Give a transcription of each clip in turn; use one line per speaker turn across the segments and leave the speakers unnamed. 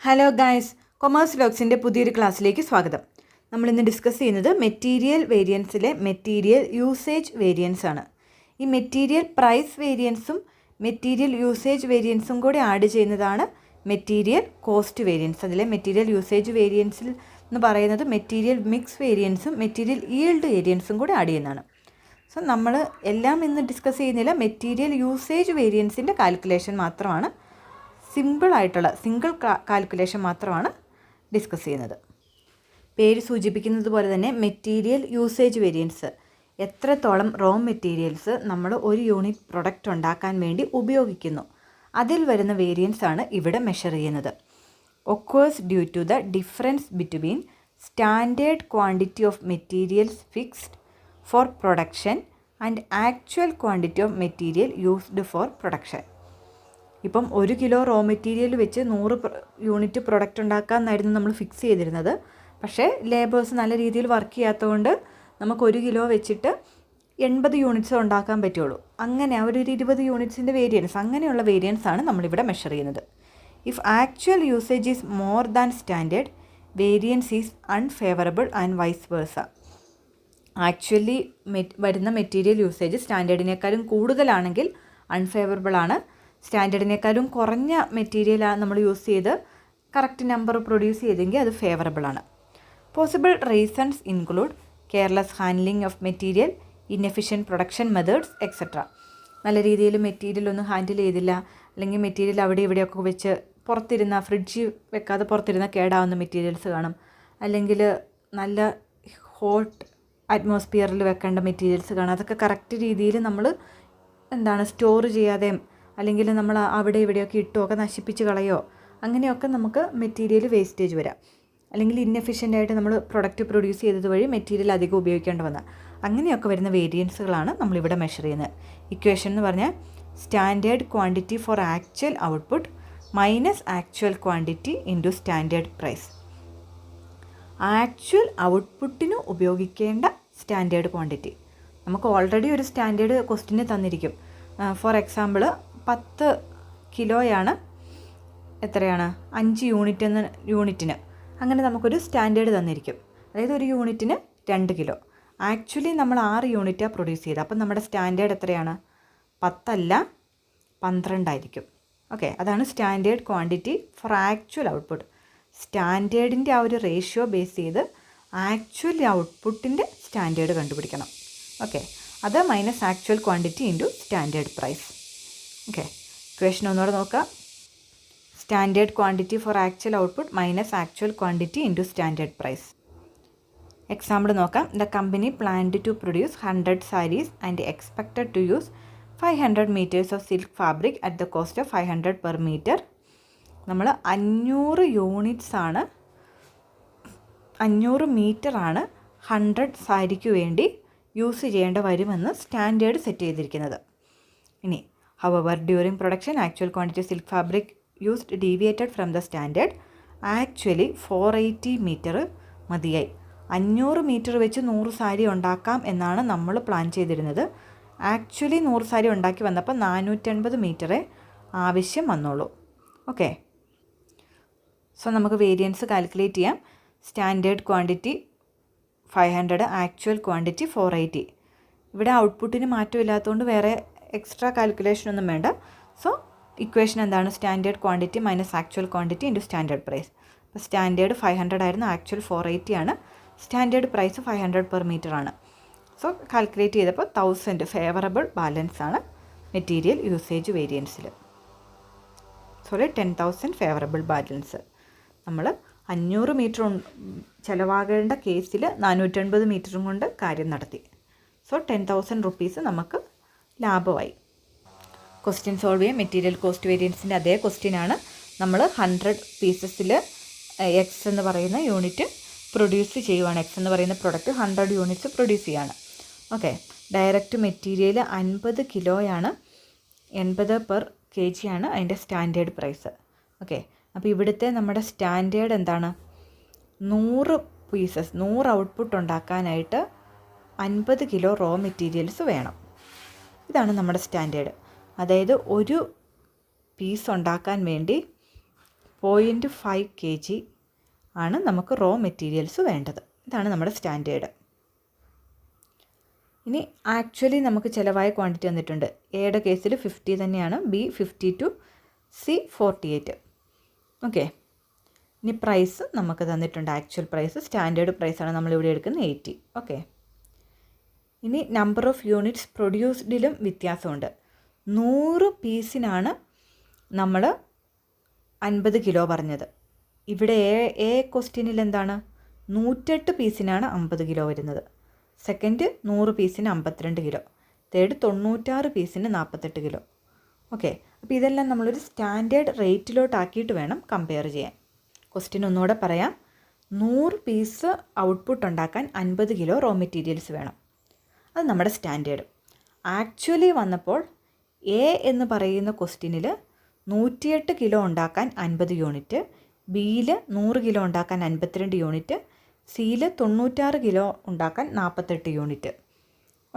Hello guys, commerce വ്ലോഗ്സിൻ്റെ പുതിയൊരു ക്ലാസ്സിലേക്ക് സ്വാഗതം. നമ്മളിന്ന് ഡിസ്കസ് ചെയ്യുന്നത് മെറ്റീരിയൽ വേരിയൻസിലെ മെറ്റീരിയൽ യൂസേജ് വേരിയൻസ് ആണ്. ഈ മെറ്റീരിയൽ പ്രൈസ് വേരിയൻസും മെറ്റീരിയൽ യൂസേജ് വേരിയൻസും കൂടി ആഡ് ചെയ്യുന്നതാണ് മെറ്റീരിയൽ കോസ്റ്റ് വേരിയൻസ്. അതിലെ മെറ്റീരിയൽ യൂസേജ് വേരിയൻസിൽ എന്ന് പറയുന്നത് മെറ്റീരിയൽ മിക്സ് വേരിയൻസും മെറ്റീരിയൽ ഈൽഡ് വേരിയൻസും കൂടി ആഡ് ചെയ്യുന്നതാണ്. സോ നമ്മൾ എല്ലാം ഇന്ന് ഡിസ്കസ് ചെയ്യുന്നില്ല. മെറ്റീരിയൽ യൂസേജ് വേരിയൻസിൻ്റെ കാൽക്കുലേഷൻ മാത്രമാണ്, സിമ്പിളായിട്ടുള്ള സിംഗിൾ കാൽക്കുലേഷൻ മാത്രമാണ് ഡിസ്കസ് ചെയ്യുന്നത്. പേര് സൂചിപ്പിക്കുന്നത് പോലെ തന്നെ മെറ്റീരിയൽ യൂസേജ് വേരിയൻസ് എത്രത്തോളം റോ മെറ്റീരിയൽസ് നമ്മൾ ഒരു യൂണിറ്റ് പ്രൊഡക്റ്റ് ഉണ്ടാക്കാൻ വേണ്ടി ഉപയോഗിക്കുന്നു, അതിൽ വരുന്ന വേരിയൻസ് ആണ് ഇവിടെ മെഷർ ചെയ്യുന്നത്. Occurs due to the difference between standard quantity of materials fixed for production and actual quantity of material used for production. ഇപ്പം 1 കിലോ റോ മെറ്റീരിയൽ വെച്ച് 100 യൂണിറ്റ് പ്രൊഡക്റ്റ് ഉണ്ടാക്കാമെന്നായിരുന്നു നമ്മൾ ഫിക്സ് ചെയ്തിരുന്നത്. പക്ഷേ ലേബേഴ്സ് നല്ല രീതിയിൽ വർക്ക് ചെയ്യാത്തതുകൊണ്ട് നമുക്ക് 1 കിലോ വെച്ചിട്ട് 80 യൂണിറ്റ്സ് ഉണ്ടാക്കാൻ പറ്റുള്ളൂ. അങ്ങനെ ഒരു 20 യൂണിറ്റ്സിൻ്റെ വേരിയൻസ്, അങ്ങനെയുള്ള വേരിയൻസ് ആണ് നമ്മളിവിടെ മെഷർ ചെയ്യുന്നത്. If actual usage is more than standard, variance is unfavourable and vice versa. Actually വരുന്ന മെറ്റീരിയൽ യൂസേജ് സ്റ്റാൻഡേർഡിനേക്കാളും കൂടുതലാണെങ്കിൽ അൺഫേവറബിൾ ആണ്. സ്റ്റാൻഡേർഡിനേക്കാളും കുറഞ്ഞ മെറ്റീരിയലാണ് നമ്മൾ യൂസ് ചെയ്ത് കറക്റ്റ് നമ്പർ പ്രൊഡ്യൂസ് ചെയ്തെങ്കിൽ അത് ഫേവറബിൾ ആണ്. Possible reasons include careless handling of material, inefficient production methods etcetera. നല്ല രീതിയിൽ മെറ്റീരിയൽ ഒന്നും ഹാൻഡിൽ ചെയ്തില്ല, അല്ലെങ്കിൽ മെറ്റീരിയൽ അവിടെ ഇവിടെയൊക്കെ വെച്ച് പുറത്തിരുന്ന ഫ്രിഡ്ജ് വെക്കാതെ പുറത്തിരുന്ന കേടാവുന്ന മെറ്റീരിയൽസ് കാണും. അല്ലെങ്കിൽ നല്ല ഹോട്ട് അറ്റ്മോസ്ഫിയറിൽ വെക്കേണ്ട മെറ്റീരിയൽസ് കാണും. അതൊക്കെ കറക്റ്റ് രീതിയിൽ നമ്മൾ സ്റ്റോർ ചെയ്യാതെയും അല്ലെങ്കിൽ നമ്മൾ അവിടെ ഇവിടെയൊക്കെ ഇട്ടുമൊക്കെ നശിപ്പിച്ച് കളയോ, അങ്ങനെയൊക്കെ നമുക്ക് മെറ്റീരിയൽ വേസ്റ്റേജ് വരാം. അല്ലെങ്കിൽ ഇൻഎഫിഷ്യൻ്റായിട്ട് നമ്മൾ പ്രൊഡക്റ്റ് പ്രൊഡ്യൂസ് ചെയ്തത് വഴി മെറ്റീരിയൽ അധികം ഉപയോഗിക്കേണ്ടി വന്ന, അങ്ങനെയൊക്കെ വരുന്ന വേരിയൻസുകളാണ് നമ്മളിവിടെ മെഷർ ചെയ്യുന്നത്. ഇക്വേഷൻ എന്ന് പറഞ്ഞാൽ standard quantity for actual output minus actual quantity into standard price. Actual ഔട്ട്പുട്ടിന് ഉപയോഗിക്കേണ്ട സ്റ്റാൻഡേർഡ് ക്വാണ്ടിറ്റി നമുക്ക് ഓൾറെഡി ഒരു സ്റ്റാൻഡേർഡ് ക്വസ്റ്റിന് തന്നിരിക്കും. ഫോർ എക്സാമ്പിൾ 10 കിലോയാണ്, എത്രയാണ് 5 യൂണിറ്റിന് അങ്ങനെ നമുക്കൊരു സ്റ്റാൻഡേർഡ് തന്നിരിക്കും. അതായത് ഒരു യൂണിറ്റിന് 2 കിലോ. ആക്ച്വലി നമ്മൾ 6 യൂണിറ്റാണ് പ്രൊഡ്യൂസ് ചെയ്തത്. അപ്പം നമ്മുടെ സ്റ്റാൻഡേർഡ് എത്രയാണ്? 10 അല്ല 12 ആയിരിക്കും. ഓക്കെ, അതാണ് standard quantity for actual output. സ്റ്റാൻഡേർഡിൻ്റെ ആ ഒരു റേഷ്യോ ബേസ് ചെയ്ത് ആക്ച്വൽ ഔട്ട്പുട്ടിൻ്റെ സ്റ്റാൻഡേർഡ് കണ്ടുപിടിക്കണം. ഓക്കെ, അത് minus actual quantity into standard price. Okay, equation ഒന്നുകൂടെ നോക്കാം. Standard quantity for actual output minus actual quantity into standard price. Example നോക്കാം. The company planned to produce 100 saris and expected to use 500 metres of silk fabric at the cost of 500 per metre. നമ്മൾ 500 units ആണ്, 500 മീറ്ററാണ് 100 സാരിക്ക് വേണ്ടി use ചെയ്യേണ്ട വരുമെന്ന് standard set ചെയ്തിരിക്കുന്നത്. ഇനി however during production actual quantity silk fabric used deviated from the standard. Actually 480 metre മതിയായി. 500 മീറ്റർ വെച്ച് 100 സാരി ഉണ്ടാക്കാം എന്നാണ് നമ്മൾ പ്ലാൻ ചെയ്തിരുന്നത്. ആക്ച്വലി 100 സാരി ഉണ്ടാക്കി വന്നപ്പോൾ 480 മീറ്ററേ ആവശ്യം വന്നുള്ളൂ. ഓക്കെ, സോ നമുക്ക് വേരിയൻസ് കാൽക്കുലേറ്റ് ചെയ്യാം. Standard quantity 500, actual quantity 480. ഇവിടെ ഔട്ട്പുട്ടിന് മാറ്റമില്ലാത്തതുകൊണ്ട് വേറെ എക്സ്ട്രാ കാൽക്കുലേഷനൊന്നും വേണ്ട. സോ ഇക്വേഷൻ എന്താണ്? Standard quantity minus actual quantity into standard price. അപ്പോൾ സ്റ്റാൻഡേർഡ് 500 ആയിരുന്നു, ആക്ച്വൽ 480 ആണ്. സ്റ്റാൻഡേർഡ് പ്രൈസ് 500 പെർ മീറ്റർ ആണ്. സോ കാൽക്കുലേറ്റ് ചെയ്തപ്പോൾ 1000 ഫേവറബിൾ ബാലൻസ് ആണ് മെറ്റീരിയൽ യൂസേജ് വേരിയൻസിൽ. 10,000 ഫേവറബിൾ ബാലൻസ്. നമ്മൾ 500 മീറ്റർ ചിലവാകേണ്ട കേസിൽ 480 മീറ്ററും കൊണ്ട് കാര്യം നടത്തി. സോ 10,000 റുപ്പീസ് നമുക്ക് ലാഭമായി. ക്വസ്റ്റ്യൻ സോൾവ് ചെയ്യാം. മെറ്റീരിയൽ കോസ്റ്റ് വേരിയൻസിൻ്റെ അതേ ക്വസ്റ്റ്യനാണ്. നമ്മൾ 100 പീസസിൽ എക്സ് എന്ന് പറയുന്ന യൂണിറ്റ് പ്രൊഡ്യൂസ് ചെയ്യുവാണ്. എക്സ് എന്ന് പറയുന്ന പ്രൊഡക്റ്റ് 100 യൂണിറ്റ്സ് പ്രൊഡ്യൂസ് ചെയ്യുകയാണ്. Okay, direct material 50 കിലോയാണ്, 80 per K G ആണ് അതിൻ്റെ സ്റ്റാൻഡേർഡ് പ്രൈസ്. ഓക്കെ, അപ്പോൾ ഇവിടുത്തെ നമ്മുടെ സ്റ്റാൻഡേർഡ് എന്താണ്? 100 പീസസ് 100 ഔട്ട്പുട്ട് ഉണ്ടാക്കാനായിട്ട് 50 കിലോ റോ മെറ്റീരിയൽസ് വേണം. ഇതാണ് നമ്മുടെ സ്റ്റാൻഡേർഡ്. അതായത് ഒരു പീസ് ഉണ്ടാക്കാൻ വേണ്ടി 0.5 kg ആണ് നമുക്ക് റോ മെറ്റീരിയൽസ് വേണ്ടത്. ഇതാണ് നമ്മുടെ സ്റ്റാൻഡേർഡ്. ഇനി ആക്ച്വലി നമുക്ക് ചിലവായ ക്വാണ്ടിറ്റി തന്നിട്ടുണ്ട്. എയുടെ കേസിൽ 50 തന്നെയാണ്, ബി 52, സി 48. ഓക്കെ. ഇനി പ്രൈസ് നമുക്ക് തന്നിട്ടുണ്ട്. ആക്ച്വൽ പ്രൈസ്, സ്റ്റാൻഡേർഡ് പ്രൈസാണ് നമ്മളിവിടെ എടുക്കുന്നത് 80. ഓക്കെ. ഇനി നമ്പർ ഓഫ് യൂണിറ്റ്സ് പ്രൊഡ്യൂസ്ഡിലും വ്യത്യാസമുണ്ട്. 100 പീസിനാണ് നമ്മൾ 50 കിലോ പറഞ്ഞത്. ഇവിടെ എ ക്വസ്റ്റ്യനിൽ എന്താണ്, 108 പീസിനാണ് 50 കിലോ വരുന്നത്. സെക്കൻഡ് 100 പീസിന് 52 കിലോ. തേർഡ് 96 പീസിന് 48 കിലോ. ഓക്കെ. അപ്പോൾ ഇതെല്ലാം നമ്മളൊരു സ്റ്റാൻഡേർഡ് റേറ്റിലോട്ടാക്കിയിട്ട് വേണം കമ്പയർ ചെയ്യാൻ. ക്വസ്റ്റ്യൻ ഒന്നുകൂടെ പറയാം. 100 പീസ് ഔട്ട്പുട്ട് ഉണ്ടാക്കാൻ 50 കിലോ റോ മെറ്റീരിയൽസ് വേണം. അത് നമ്മുടെ സ്റ്റാൻഡേർഡ്. ആക്ച്വലി വന്നപ്പോൾ എ എന്ന് പറയുന്ന ക്വസ്റ്റ്യനിൽ 108 കിലോ ഉണ്ടാക്കാൻ 50 യൂണിറ്റ്, ബിയിൽ 100 കിലോ ഉണ്ടാക്കാൻ 52 യൂണിറ്റ്, സിയിൽ 96 കിലോ ഉണ്ടാക്കാൻ 48 യൂണിറ്റ്.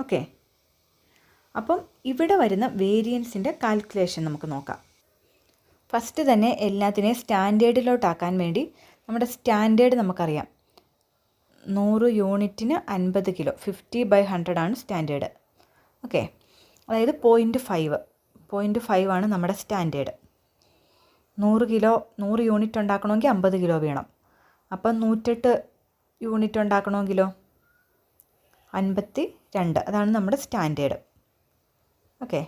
ഓക്കെ. അപ്പം ഇവിടെ വരുന്ന വേരിയൻസിൻ്റെ കാൽക്കുലേഷൻ നമുക്ക് നോക്കാം. ഫസ്റ്റ് തന്നെ എല്ലാത്തിനെയും സ്റ്റാൻഡേർഡിലോട്ടാക്കാൻ വേണ്ടി നമ്മുടെ സ്റ്റാൻഡേർഡ് നമുക്കറിയാം. 100 യൂണിറ്റിന് 50 കിലോ, 50/100 ആണ് സ്റ്റാൻഡേർഡ്. ഓക്കെ. അതായത് 0.5 ആണ് നമ്മുടെ സ്റ്റാൻഡേർഡ്. 100 യൂണിറ്റ് ഉണ്ടാക്കണമെങ്കിൽ 50 കിലോ വേണം. അപ്പം 108 യൂണിറ്റ് ഉണ്ടാക്കണമെങ്കിലോ 52. അതാണ് നമ്മുടെ സ്റ്റാൻഡേർഡ്. ഓക്കെ.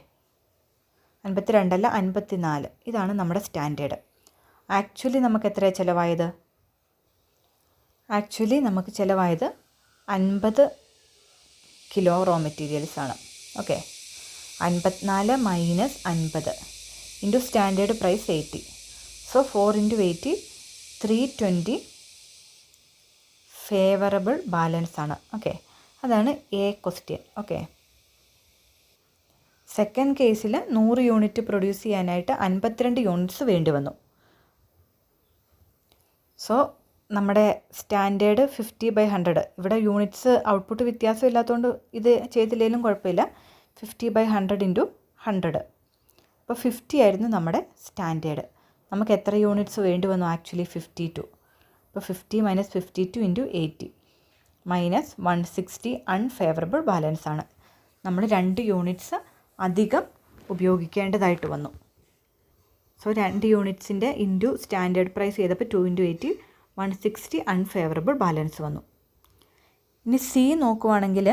52 അല്ല, 54. ഇതാണ് നമ്മുടെ സ്റ്റാൻഡേർഡ്. ആക്ച്വലി നമുക്ക് എത്രയാണ് ചിലവായത്? ആക്ച്വലി നമുക്ക് ചിലവായത് 50 കിലോ റോ മെറ്റീരിയൽസ് ആണ്. Okay. 54 minus 50 into standard price 80. So 4 × 80 320 favourable balance ആണ്. ഓക്കെ. അതാണ് എ ക്വസ്റ്റ്യൻ. ഓക്കെ. സെക്കൻഡ് കേസിൽ 100 യൂണിറ്റ് പ്രൊഡ്യൂസ് ചെയ്യാനായിട്ട് 52 യൂണിറ്റ്സ് വേണ്ടി വന്നു. സോ നമ്മുടെ സ്റ്റാൻഡേർഡ് 50/100. ഇവിടെ യൂണിറ്റ്സ് ഔട്ട്പുട്ട് വ്യത്യാസമില്ലാത്തതുകൊണ്ട് ഇത് ചെയ്തില്ലെങ്കിലും കുഴപ്പമില്ല. 50/100 × 100. അപ്പോൾ 50 ആയിരുന്നു നമ്മുടെ സ്റ്റാൻഡേർഡ്. നമുക്ക് എത്ര യൂണിറ്റ്സ് വേണ്ടി വന്നു? ആക്ച്വലി 52. അപ്പോൾ 50 - 52 × 80 മൈനസ് 160 അൺഫേവറബിൾ ബാലൻസ് ആണ്. നമ്മൾ 2 യൂണിറ്റ്സ് അധികം ഉപയോഗിക്കേണ്ടതായിട്ട് വന്നു. സോ 2 യൂണിറ്റ്സിൻ്റെ ഇൻറ്റു സ്റ്റാൻഡേർഡ് പ്രൈസ് ചെയ്തപ്പോൾ 2 × 80 160 അൺഫേവറബിൾ ബാലൻസ് വന്നു. ഇനി സി നോക്കുവാണെങ്കിൽ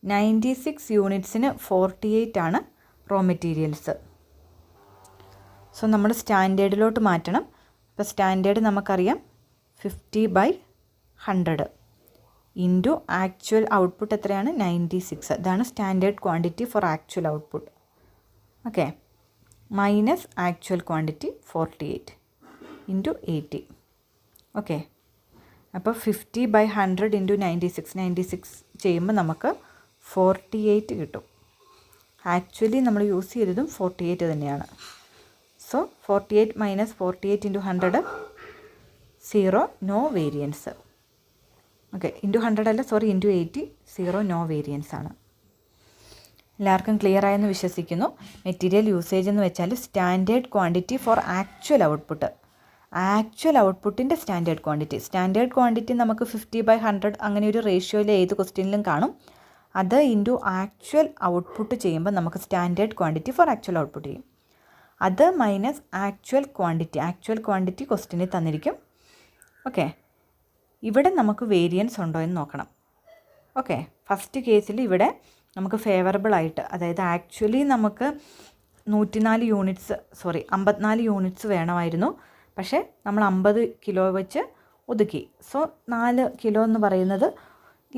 96 യൂണിറ്റ്സിന് 48 ആണ് റോ മെറ്റീരിയൽസ്. സോ നമ്മൾ സ്റ്റാൻഡേർഡിലോട്ട് മാറ്റണം. അപ്പോൾ സ്റ്റാൻഡേർഡ് നമുക്കറിയാം 50/100 ഇൻറ്റു ആക്ച്വൽ ഔട്ട്പുട്ട് എത്രയാണ്? 96. ഇതാണ് standard quantity for actual output. Okay. Minus actual quantity 48 into 80. Okay. അപ്പോൾ 50/100 ഇൻറ്റു 96 ചെയ്യുമ്പോൾ നമുക്ക് 48 കിട്ടും. ആക്ച്വലി നമ്മൾ യൂസ് ചെയ്തതും 48 തന്നെയാണ്. So 48 - 48 × 100 0, no variance. Okay. Into 100 അല്ല, സോറി, ഇൻറ്റു 80 0, നോ വേരിയൻസ് ആണ്. എല്ലാവർക്കും ക്ലിയർ ആയെന്ന് വിശ്വസിക്കുന്നു. മെറ്റീരിയൽ യൂസേജ് എന്ന് വെച്ചാൽ standard quantity for actual output. Actual ഔട്ട്പുട്ടിൻ്റെ സ്റ്റാൻഡേർഡ് ക്വാണ്ടിറ്റി നമുക്ക് 50/100 അങ്ങനെ ഒരു റേഷ്യോയിൽ ഏത് ക്വസ്റ്റ്യനിലും കാണും. അത് ഇൻറ്റു ആക്ച്വൽ ഔട്ട്പുട്ട് ചെയ്യുമ്പോൾ നമുക്ക് standard quantity for actual output ചെയ്യും. അത് മൈനസ് ആക്ച്വൽ ക്വാണ്ടിറ്റി ക്വസ്റ്റ്യനിൽ തന്നിരിക്കും. ഓക്കെ. ഇവിടെ നമുക്ക് വേരിയൻസ് ഉണ്ടോ എന്ന് നോക്കണം. ഓക്കെ. ഫസ്റ്റ് കേസിൽ ഇവിടെ നമുക്ക് ഫേവറബിൾ ആയിട്ട്, അതായത് ആക്ച്വലി നമുക്ക് 54 യൂണിറ്റ്സ് വേണമായിരുന്നു. പക്ഷേ നമ്മൾ 50 കിലോ വെച്ച് ഒതുക്കി. സോ 4 കിലോ എന്ന് പറയുന്നത്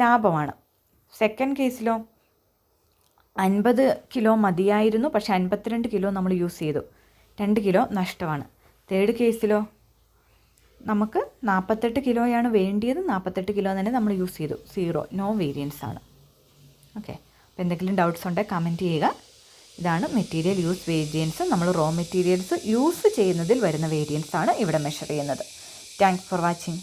ലാഭമാണ്. സെക്കൻഡ് കേസിലോ 50 കിലോ മതിയായിരുന്നു, പക്ഷേ 52 കിലോ നമ്മൾ യൂസ് ചെയ്തു. 2 കിലോ നഷ്ടമാണ്. തേർഡ് കേസിലോ നമുക്ക് 48 കിലോയാണ് വേണ്ടിയത്, 48 കിലോ തന്നെ നമ്മൾ യൂസ് ചെയ്തു. 0, നോ വേരിയൻസ് ആണ്. ഓക്കെ. അപ്പോൾ എന്തെങ്കിലും ഡൗട്ട്സ് ഉണ്ടെങ്കിൽ കമൻറ്റ് ചെയ്യുക. ഇതാണ് മെറ്റീരിയൽ യൂസ് വേരിയൻസ്. നമ്മൾ റോ മെറ്റീരിയൽസ് യൂസ് ചെയ്യുന്നതിൽ വരുന്ന വേരിയൻസ് ആണ് ഇവിടെ മെഷർ ചെയ്യുന്നത്. Thanks for watching.